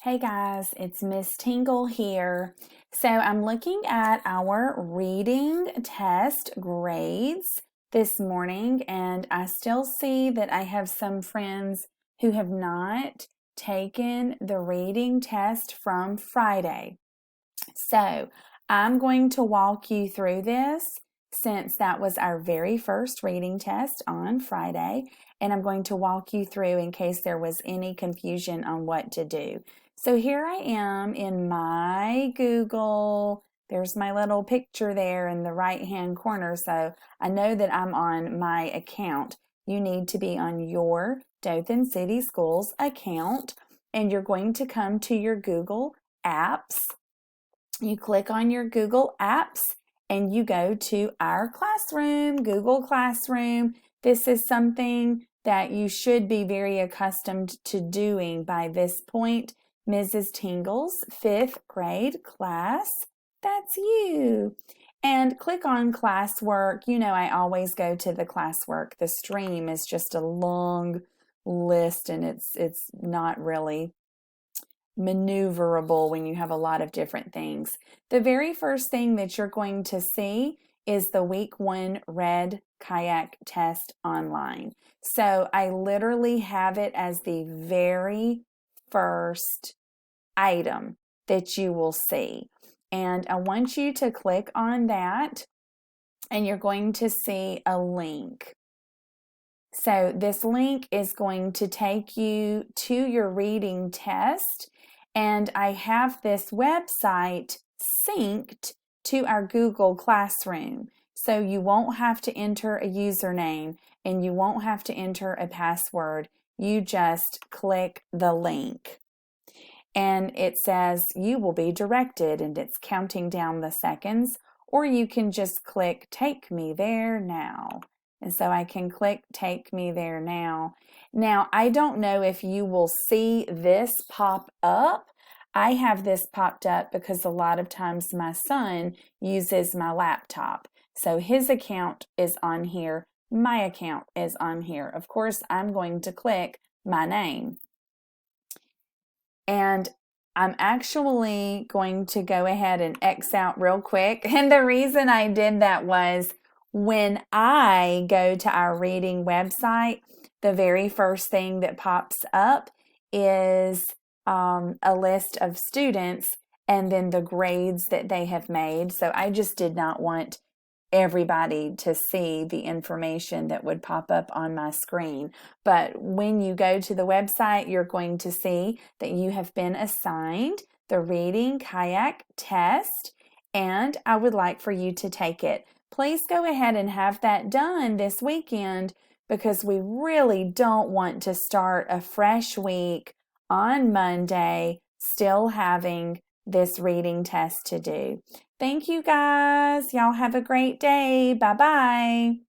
Hey guys, it's Miss Tingle here. So I'm looking at our reading test grades this morning, and I still see that I have some friends who have not taken the reading test from Friday. So I'm going to walk you through this since that was our very first reading test on Friday, and I'm going to walk you through in case there was any confusion on what to do. So here I am in my Google. There's my little picture there in the right-hand corner, so I know that I'm on my account. You need to be on your Dothan City Schools account, and you're going to come to your Google Apps. You click on your Google Apps and you go to our classroom, Google Classroom. This is something that you should be very accustomed to doing by this point. Mrs. Tingle's 5th grade class, that's you. And click on classwork. You know, I always go to the classwork. The stream is just a long list and it's not really maneuverable when you have a lot of different things. The very first thing that you're going to see is the week 1 red kayak test online. So I literally have it as the very first item that you will see. And I want you to click on that and you're going to see a link. So this link is going to take you to your reading test, and I have this website synced to our Google Classroom. So you won't have to enter a username and you won't have to enter a password. You just click the link. And it says you will be directed, and it's counting down the seconds, or you can just click Take Me There Now. And so I can click Take Me There Now. Now, I don't know if you will see this pop up. I have this popped up because a lot of times my son uses my laptop. So his account is on here. My account is on here. Of course, I'm going to click my name. And I'm actually going to go ahead and X out real quick. And the reason I did that was when I go to our reading website, the very first thing that pops up is a list of students and then the grades that they have made. So I just did not want everybody to see the information that would pop up on my screen. But when you go to the website, you're going to see that you have been assigned the reading kayak test, and I would like for you to take it. Please go ahead and have that done this weekend because we really don't want to start a fresh week on Monday still having this reading test to do. Thank you guys. Y'all have a great day. Bye-bye.